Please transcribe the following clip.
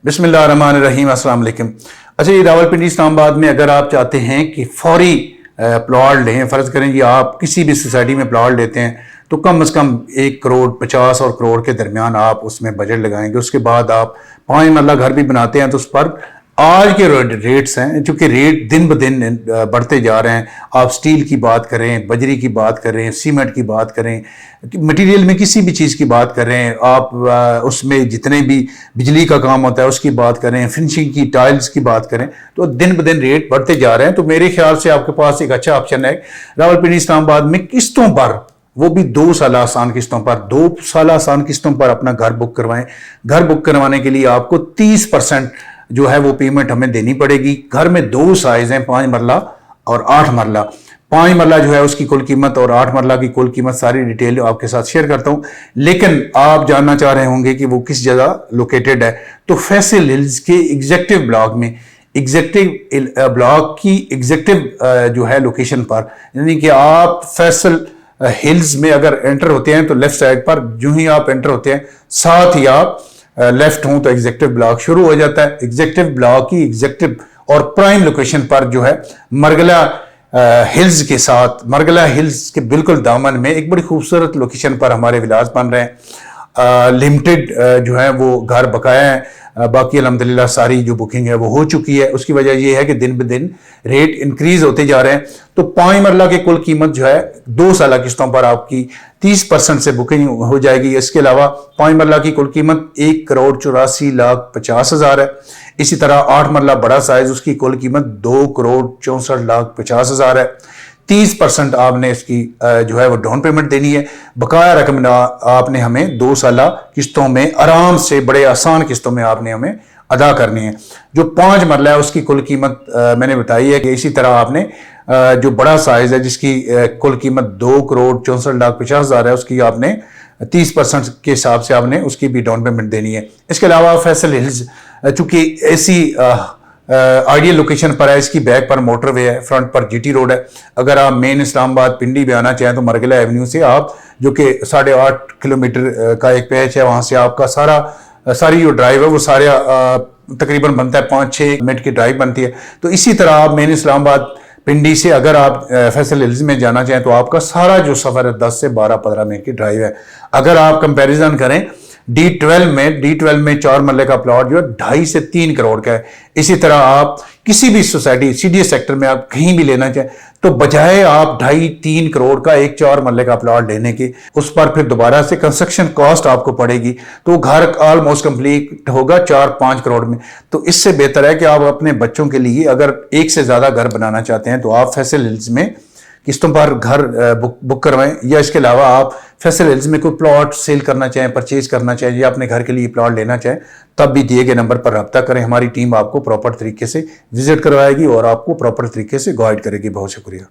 बिस्मिल्लाहिर्रहमानिर्रहीम, अस्सलाम वालेकुम। अच्छा, ये रावलपिंडी इस्लामाबाद में अगर आप चाहते हैं कि फौरी प्लॉट लें, फ़र्ज़ करें कि आप किसी भी सोसाइटी में प्लॉट लेते हैं तो कम से कम 1 करोड़ 50 और करोड़ के दरमियान आप उसमें बजट लगाएंगे। उसके बाद आप 5 मरला घर भी बनाते हैं तो उस पर आज के रेट्स हैं, चूँकि रेट दिन ब दिन बढ़ते जा रहे हैं। आप स्टील की बात करें, बजरी की बात करें, सीमेंट की बात करें, मटेरियल में किसी भी चीज़ की बात करें, आप उसमें जितने भी बिजली का काम होता है उसकी बात करें, फिनिशिंग की, टाइल्स की बात करें, तो दिन ब दिन रेट बढ़ते जा रहे हैं। तो मेरे ख्याल से आपके पास एक अच्छा ऑप्शन है रावलपिंडी इस्लामाबाद में किस्तों पर, वो भी 2 साल आसान किस्तों पर, 2 साल आसान किस्तों पर अपना घर बुक करवाएं। घर बुक करवाने के लिए आपको 30% जो है वो पेमेंट हमें देनी पड़ेगी। घर में 2 साइज हैं, 5 मरला और 8 मरला। 5 मरला जो है उसकी कुल कीमत और 8 मरला की कुल कीमत सारी डिटेल आपके साथ शेयर करता हूं। लेकिन आप जानना चाह रहे होंगे कि वो किस जगह लोकेटेड है, तो फैसल हिल्स के एग्जेक्टिव ब्लॉक में, एग्जेक्टिव ब्लॉक की एग्जेक्टिव जो है लोकेशन पर, यानी कि आप फैसल हिल्स में अगर एंटर होते हैं तो लेफ्ट साइड पर जो ही आप एंटर होते हैं साथ ही आप लेफ्ट हूं तो एग्जेक्टिव ब्लॉक शुरू हो जाता है। एग्जेक्टिव ब्लॉक की एग्जेक्टिव और प्राइम लोकेशन पर जो है मरगला हिल्स के साथ, मरगला हिल्स के बिल्कुल दामन में एक बड़ी खूबसूरत लोकेशन पर हमारे विलास बन रहे हैं। लिमिटेड जो है वो घर बकाया है, बाकी अल्हम्दुलिल्लाह सारी जो बुकिंग है वो हो चुकी है। उसकी वजह ये है कि दिन ब दिन रेट इंक्रीज होते जा रहे हैं। तो 5 मरला की कुल कीमत जो है 2 साल किस्तों पर आपकी 30% से बुकिंग हो जाएगी। इसके अलावा 5 मरला की कुल कीमत 1,84,50,000 है। इसी तरह 8 मरला बड़ा साइज, उसकी कुल कीमत 2,64,50,000 है। 30% आपने इसकी जो है वो डाउन पेमेंट देनी है। बकाया रकम आपने हमें 2 साल किस्तों में आराम से, बड़े आसान किस्तों में आपने हमें अदा करनी है। जो 5 मरला है उसकी कुल कीमत मैंने बताई है कि इसी तरह आपने जो बड़ा साइज है जिसकी कुल कीमत 2,64,50,000 है, उसकी आपने 30% के हिसाब से आपने उसकी भी डाउन पेमेंट देनी है। इसके अलावा फैसल हिल्स चूंकि ऐसी आइडियल लोकेशन पर है, इसकी बैक पर मोटरवे है, फ्रंट पर जीटी रोड है। अगर आप मेन इस्लामाबाद पिंडी भी आना चाहें तो मरगला एवेन्यू से आप, जो कि 8.5 किलोमीटर का एक पैच है, वहां से आपका सारी जो ड्राइव है वो सारे तकरीबन बनता है 5-6 मिनट की ड्राइव बनती है। तो इसी तरह आप मेन इस्लामाबाद पिंडी से अगर आप फैसल हिल्स में जाना चाहें तो आपका सारा जो सफर है 10 से 12-15 मिनट की ड्राइव है। अगर आप कंपैरिजन करें D12 में 4 मरले का प्लॉट जो है 2.5 से 3 करोड़ का है। इसी तरह आप किसी भी सोसाइटी सीडीएस सेक्टर में आप कहीं भी लेना चाहें तो बजाय आप 2.5-3 करोड़ का एक 4 मरले का प्लॉट लेने की, उस पर फिर दोबारा से कंस्ट्रक्शन कॉस्ट आपको पड़ेगी, तो घर ऑलमोस्ट कंप्लीट होगा 4-5 करोड़ में। तो इससे बेहतर है कि आप अपने बच्चों के लिए अगर एक से ज्यादा घर बनाना चाहते हैं तो आप फैसल हिल्स में किस्तों पर घर बुक करवाएं, या इसके अलावा आप फैसल हिल्स में कोई प्लॉट सेल करना चाहें, परचेज करना चाहें, या अपने घर के लिए प्लॉट लेना चाहें, तब भी दिए गए नंबर पर रब्ता करें। हमारी टीम आपको प्रॉपर तरीके से विजिट करवाएगी और आपको प्रॉपर तरीके से गाइड करेगी। बहुत शुक्रिया।